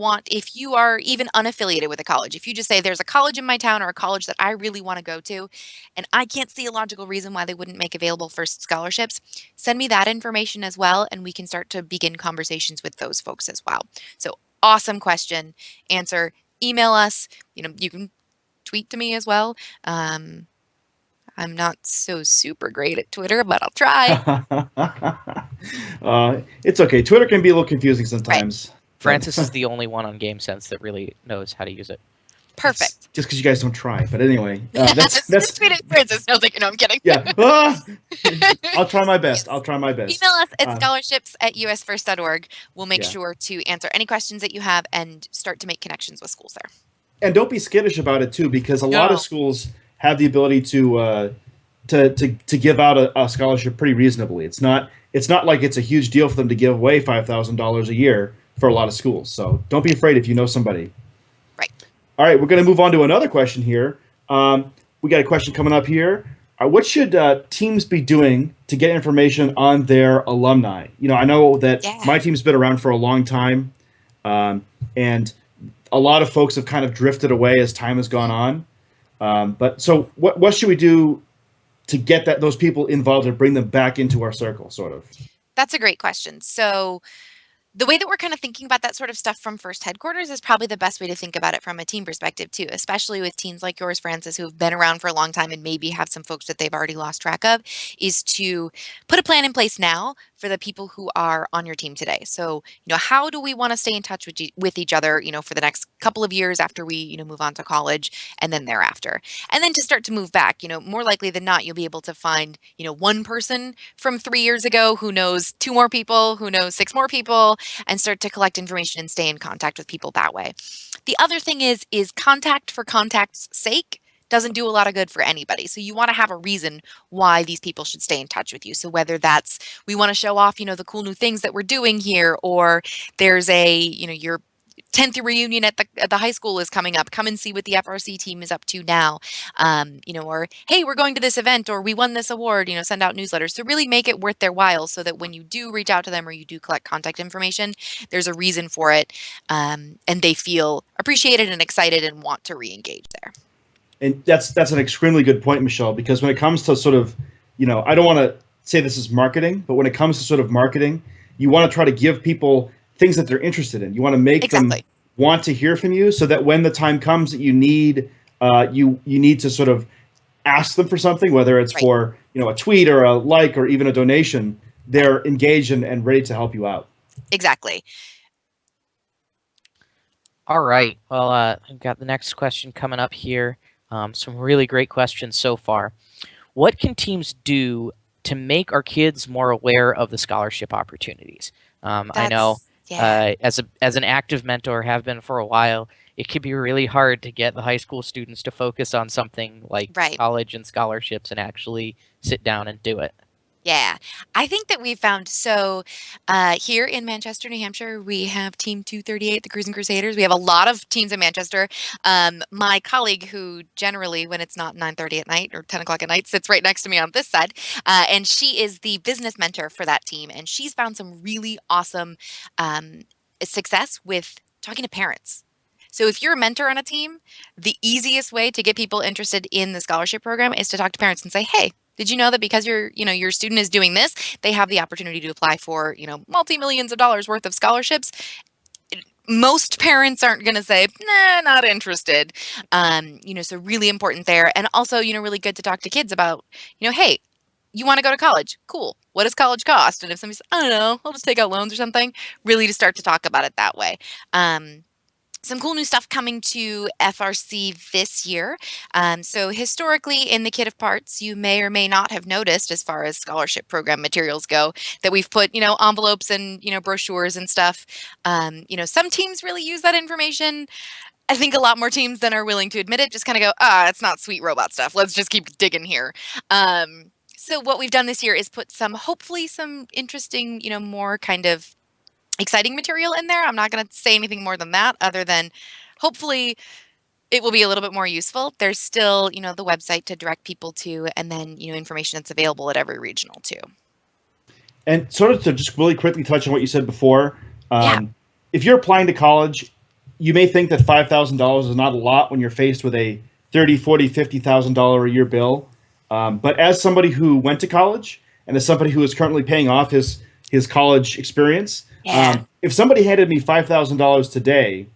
are even unaffiliated with a college, if you just say there's a college in my town or a college that I really want to go to, and I can't see a logical reason why they wouldn't make available first scholarships, send me that information as well, and we can start to begin conversations with those folks as well. So awesome question. Answer, email us. You can tweet to me as well. I'm not so super great at Twitter, but I'll try. It's okay. Twitter can be a little confusing sometimes. Francis is the only one on GameSense that really knows how to use it. Perfect. Just because you guys don't try. But anyway, that's tweeting Francis. No, no, I'm kidding. Yeah. I'll try my best. I'll try my best. Email us at scholarships@usfirst.org. We'll make Yeah. sure to answer any questions that you have and start to make connections with schools there. And don't be skittish about it too, because a lot of schools have the ability to give out a scholarship pretty reasonably. It's not like it's a huge deal for them to give away $5,000 a year for a lot of schools. So don't be afraid if you know somebody. Right. All right, we're going to move on to another question here. We got a question coming up here. What should teams be doing to get information on their alumni? I know that my team's been around for a long time, and a lot of folks have kind of drifted away as time has gone on. But so what should we do to get those people involved and bring them back into our circle, sort of? That's a great question. So the way that we're kind of thinking about that sort of stuff from First Headquarters is probably the best way to think about it from a team perspective too, especially with teams like yours, Francis, who have been around for a long time and maybe have some folks that they've already lost track of, is to put a plan in place now for the people who are on your team today. So, how do we want to stay in touch with each other, for the next couple of years after we, move on to college and then thereafter. And then to start to move back, more likely than not, you'll be able to find, one person from 3 years ago who knows 2 more people, who knows 6 more people, and start to collect information and stay in contact with people that way. The other thing is contact for contact's sake doesn't do a lot of good for anybody. So you want to have a reason why these people should stay in touch with you. So whether that's we want to show off, the cool new things that we're doing here, or there's your 10th reunion at the high school is coming up. Come and see what the FRC team is up to now. Or hey, we're going to this event, or we won this award, send out newsletters. So really make it worth their while so that when you do reach out to them or you do collect contact information, there's a reason for it. And they feel appreciated and excited and want to re-engage there. And that's an extremely good point, Michelle, because when it comes to sort of, I don't want to say this is marketing, but when it comes to sort of marketing, you want to try to give people things that they're interested in. You want to make them want to hear from you, so that when the time comes that you need you need to sort of ask them for something, whether it's for a tweet or a like or even a donation, they're engaged and ready to help you out. Exactly. All right. Well, I've got the next question coming up here. Some really great questions so far. What can teams do to make our kids more aware of the scholarship opportunities? I know as an active mentor, have been for a while, it can be really hard to get the high school students to focus on something like college and scholarships and actually sit down and do it. Yeah, I think that we've found here in Manchester, New Hampshire, we have Team 238, the Cruising Crusaders. We have a lot of teams in Manchester. My colleague, who generally, when it's not 9:30 at night or 10 o'clock at night, sits right next to me on this side, and she is the business mentor for that team. And she's found some really awesome success with talking to parents. So if you're a mentor on a team, the easiest way to get people interested in the scholarship program is to talk to parents and say, hey, Did you know that because your student is doing this, they have the opportunity to apply for, multi-millions of dollars worth of scholarships? Most parents aren't going to say, nah, not interested. So really important there. And also, really good to talk to kids about, hey, you want to go to college? Cool. What does college cost? And if somebody says, I don't know, I'll just take out loans or something, really to start to talk about it that way. Some cool new stuff coming to FRC this year. So historically in the kit of parts, you may or may not have noticed as far as scholarship program materials go that we've put, envelopes and, brochures and stuff. Some teams really use that information. I think a lot more teams than are willing to admit it just kind of go, it's not sweet robot stuff. Let's just keep digging here. So what we've done this year is put hopefully some interesting, more kind of exciting material in there. I'm not going to say anything more than that other than hopefully it will be a little bit more useful. There's still, the website to direct people to, and then, information that's available at every regional too. And sort of to just really quickly touch on what you said before, Yeah. If you're applying to college, you may think that $5,000 is not a lot when you're faced with a $30,000, $40,000, $50,000 a year bill. But as somebody who went to college and as somebody who is currently paying off his college experience, Yeah. if somebody handed me $5,000 today,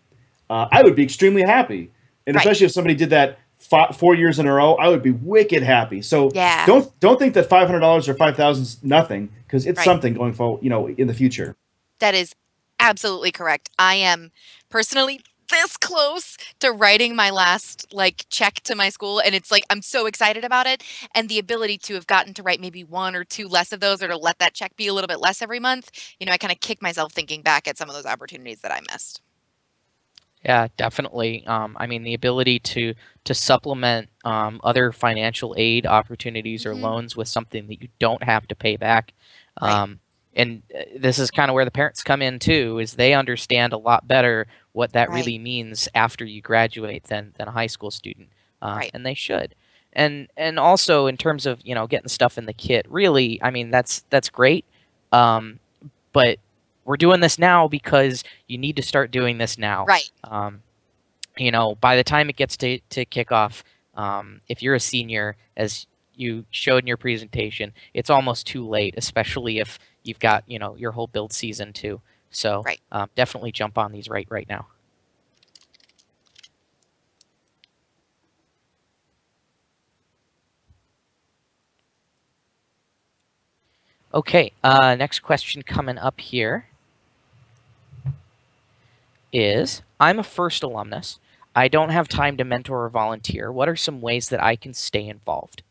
I would be extremely happy. And Right. especially if somebody did that 4 years in a row, I would be wicked happy. So Yeah. don't think that $500 or 5,000 is nothing, because it's Right. something going forward, in the future. That is absolutely correct. I am personally this close to writing my last check to my school, and it's I'm so excited about it, and the ability to have gotten to write maybe one or two less of those, or to let that check be a little bit less every month. I kind of kick myself thinking back at some of those opportunities that I missed. Yeah, definitely. I mean, the ability to supplement other financial aid opportunities or loans with something that you don't have to pay back. Right. And this is kind of where the parents come in too, is they understand a lot better what that Right. really means after you graduate than a high school student, Right. and they should. And also in terms of getting stuff in the kit, really, I mean that's great, but we're doing this now because you need to start doing this now. Right. By the time it gets to kick off, if you're a senior, as you showed in your presentation, it's almost too late, especially if you've got your whole build season too. So Right. definitely jump on these right now. Okay, next question coming up here is, I'm a first alumnus. I don't have time to mentor or volunteer. What are some ways that I can stay involved?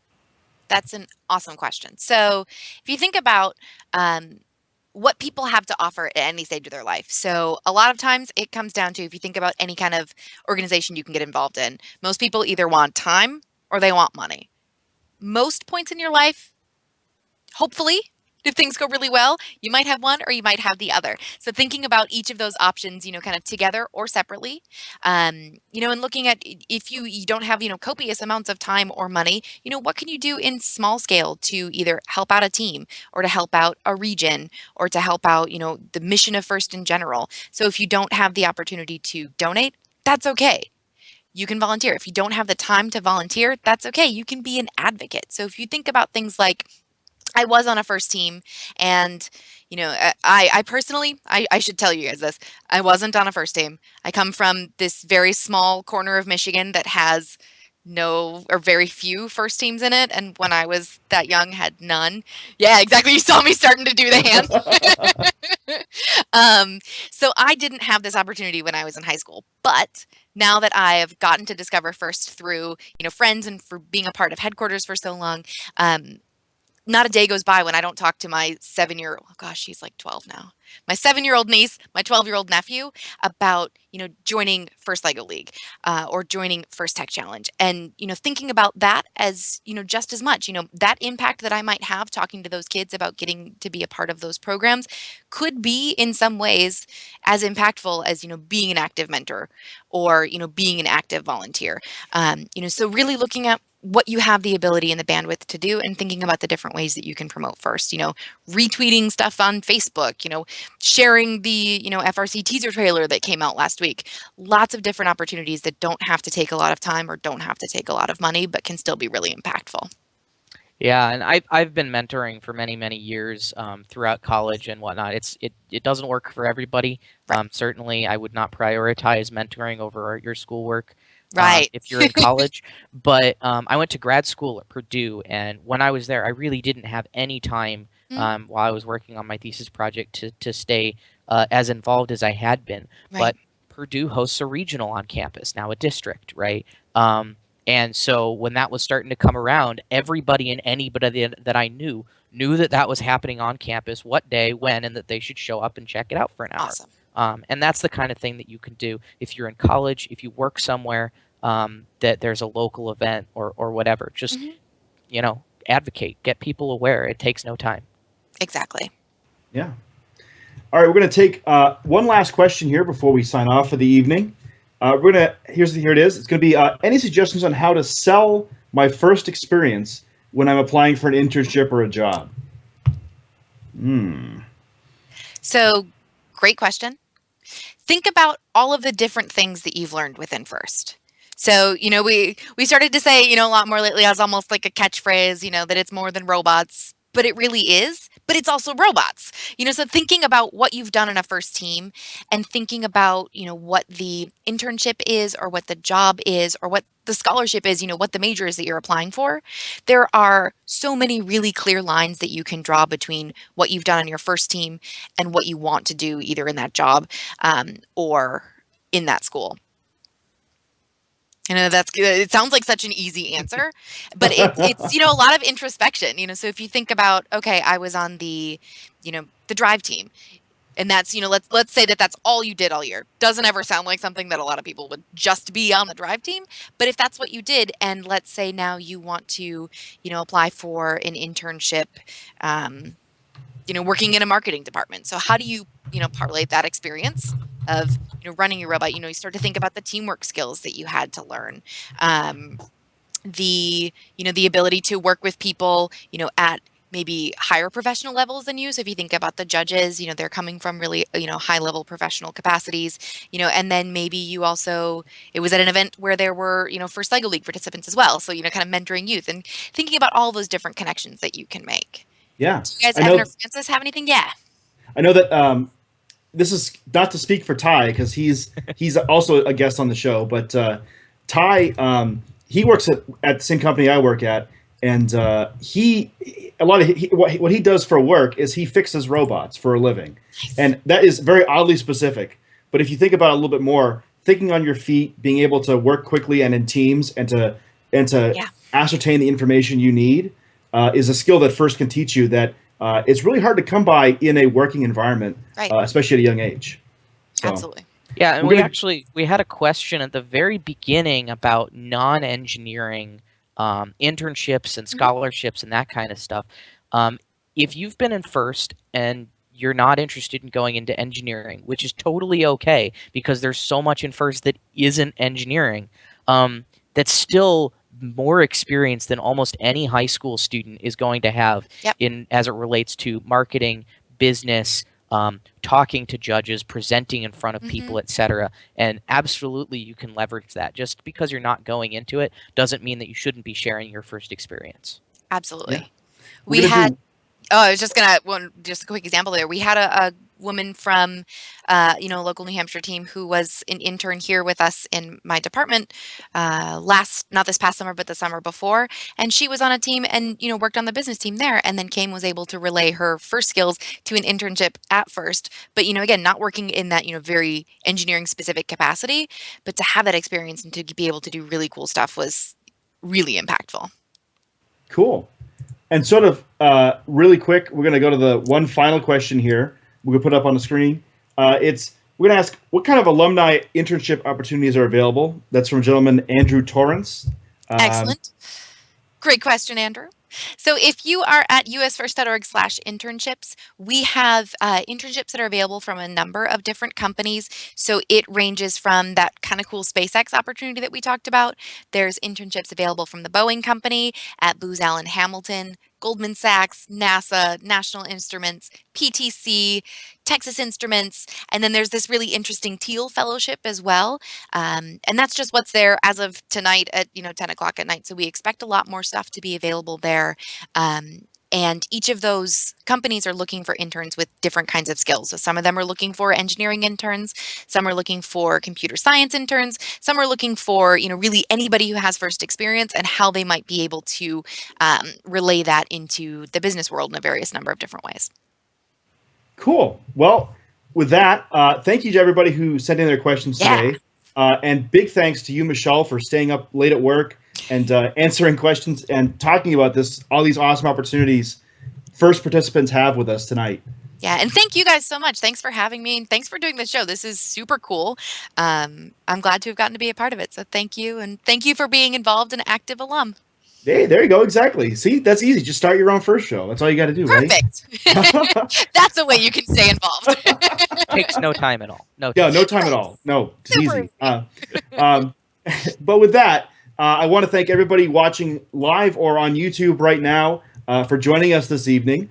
That's an awesome question. So if you think about what people have to offer at any stage of their life. So a lot of times it comes down to, if you think about any kind of organization you can get involved in, most people either want time or they want money. Most points in your life, hopefully, if things go really well, you might have one or you might have the other. So thinking about each of those options, kind of together or separately, and looking at, if you don't have, copious amounts of time or money, what can you do in small scale to either help out a team or to help out a region or to help out, the mission of FIRST in general. So if you don't have the opportunity to donate, that's okay. You can volunteer. If you don't have the time to volunteer, that's okay. You can be an advocate. So if you think about things like, I was on a first team, and I personally, I should tell you guys this. I wasn't on a first team. I come from this very small corner of Michigan that has no or very few first teams in it, and when I was that young, had none. Yeah, exactly. You saw me starting to do the hand. So I didn't have this opportunity when I was in high school, but now that I have gotten to discover FIRST through friends and for being a part of headquarters for so long, not a day goes by when I don't talk to my 7-year-old, oh gosh, she's like 12 now, my 7-year-old niece, my 12-year-old nephew, about, joining First LEGO League, or joining First Tech Challenge. And, thinking about that as, just as much, that impact that I might have talking to those kids about getting to be a part of those programs could be in some ways as impactful as, being an active mentor or, being an active volunteer. So really looking at what you have the ability and the bandwidth to do, and thinking about the different ways that you can promote FIRST, retweeting stuff on Facebook, sharing the, FRC teaser trailer that came out last week. Lots of different opportunities that don't have to take a lot of time or don't have to take a lot of money, but can still be really impactful. Yeah, and I've been mentoring for many years throughout college and whatnot. It doesn't work for everybody. Right. Certainly, I would not prioritize mentoring over your schoolwork Right. if you're in college. But I went to grad school at Purdue, and when I was there, I really didn't have any time Mm, while I was working on my thesis project to stay as involved as I had been. right. But Purdue hosts a regional on campus, now a district, right? Um, and so when that was starting to come around, everybody and anybody that I knew that that was happening on campus, what day, when, and that they should show up and check it out for an hour. Awesome. And that's the kind of thing that you can do if you're in college, if you work somewhere that there's a local event or whatever. Just Hmm. advocate, get people aware. It takes no time. Exactly. Yeah. All right, we're going to take one last question here before we sign off for the evening. Here it is. It's going to be any suggestions on how to sell my first experience when I'm applying for an internship or a job? So, great question. Think about all of the different things that you've learned within First. So, we started to say, a lot more lately as almost like a catchphrase, that it's more than robots, but it really is, but it's also robots. So thinking about what you've done in a first team and thinking about, what the internship is or what the job is or what the scholarship is, what the major is that you're applying for, there are so many really clear lines that you can draw between what you've done on your first team and what you want to do either in that job or in that school. I know that's good. It sounds like such an easy answer, but it's a lot of introspection. So if you think about, okay, I was on the drive team, and that's let's say that that's all you did all year. Doesn't ever sound like something that a lot of people would just be on the drive team, but if that's what you did, and let's say now you want to apply for an internship, um, working in a marketing department. So how do you, parlay that experience of, running your robot? You start to think about the teamwork skills that you had to learn. Um, the ability to work with people, at maybe higher professional levels than you. So if you think about the judges, they're coming from really, high level professional capacities, and then maybe you also, it was at an event where there were, first Lego League participants as well. So, kind of mentoring youth and thinking about all those different connections that you can make. Yeah, Do you guys, I Evan or know. Francis, have anything? Yeah. I know that this is not to speak for Ty because he's also a guest on the show, but Ty he works at the same company I work at, and he a lot of what he does for work is he fixes robots for a living, Nice. and that is very oddly specific. But if you think about it a little bit more, thinking on your feet, being able to work quickly and in teams, and to Yeah. ascertain the information you need is a skill that First can teach you that it's really hard to come by in a working environment, Right. especially at a young age. So Absolutely. Yeah, and we're gonna. we had a question at the very beginning about non-engineering internships and Hmm. scholarships and that kind of stuff. Um, if you've been in first and you're not interested in going into engineering, which is totally okay because there's so much in first that isn't engineering, that's still more experience than almost any high school student is going to have Yep. in as it relates to marketing, business, talking to judges, presenting in front of Hmm. people, etc. And absolutely, you can leverage that. Just because you're not going into it doesn't mean that you shouldn't be sharing your first experience. Yeah, Absolutely. we're We gonna had do. Oh, I was just gonna just a quick example there. We had a woman from, local New Hampshire team who was an intern here with us in my department not this past summer, but the summer before. And she was on a team and, worked on the business team there and then was able to relay her first skills to an internship at first. But, again, not working in that, very engineering specific capacity, but to have that experience and to be able to do really cool stuff was really impactful. Cool. And sort of really quick, we're gonna go to the one final question here. We're gonna put up on the screen. It's we're gonna ask what kind of alumni internship opportunities are available. That's from gentleman Andrew Torrance. Um, Excellent. Great question, Andrew. So if you are at usfirst.org/internships, we have internships that are available from a number of different companies. So it ranges from that kind of cool SpaceX opportunity that we talked about. There's internships available from the Boeing company at Booz Allen Hamilton, Goldman Sachs, NASA, National Instruments, PTC, Texas Instruments, and then there's this really interesting Teal Fellowship as well. And that's just what's there as of tonight at 10 o'clock at night. So we expect a lot more stuff to be available there. And each of those companies are looking for interns with different kinds of skills. So some of them are looking for engineering interns, some are looking for computer science interns, some are looking for really anybody who has first experience and how they might be able to relay that into the business world in a various number of different ways. Cool. Well, with that, thank you to everybody who sent in their questions today. And big thanks to you, Michelle, for staying up late at work and answering questions and talking about all these awesome opportunities first participants have with us tonight. Yeah, and thank you guys so much. Thanks for having me, and thanks for doing the show. This is super cool. I'm glad to have gotten to be a part of it. So thank you, and thank you for being involved and active alum. Hey, there you go. Exactly. See, that's easy. Just start your own first show. That's all you got to do, Perfect. right? That's a way you can stay involved. Takes no time at all. No time at all. No, it's easy. But with that, I want to thank everybody watching live or on YouTube right now for joining us this evening.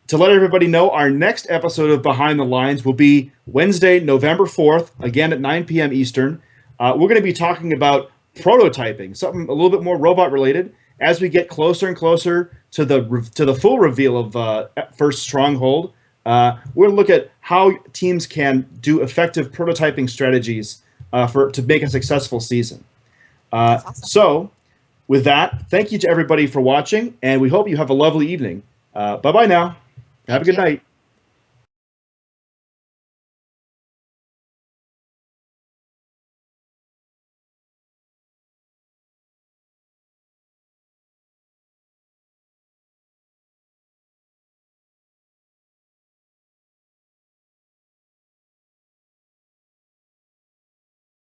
To let everybody know, our next episode of Behind the Lines will be Wednesday, November 4th, again at 9 p.m. Eastern. We're going to be talking about prototyping, something a little bit more robot related. As we get closer and closer to the full reveal of First Stronghold, we're going to look at how teams can do effective prototyping strategies to make a successful season. Awesome. So, with that, thank you to everybody for watching, and we hope you have a lovely evening. Bye-bye now. Have a good night.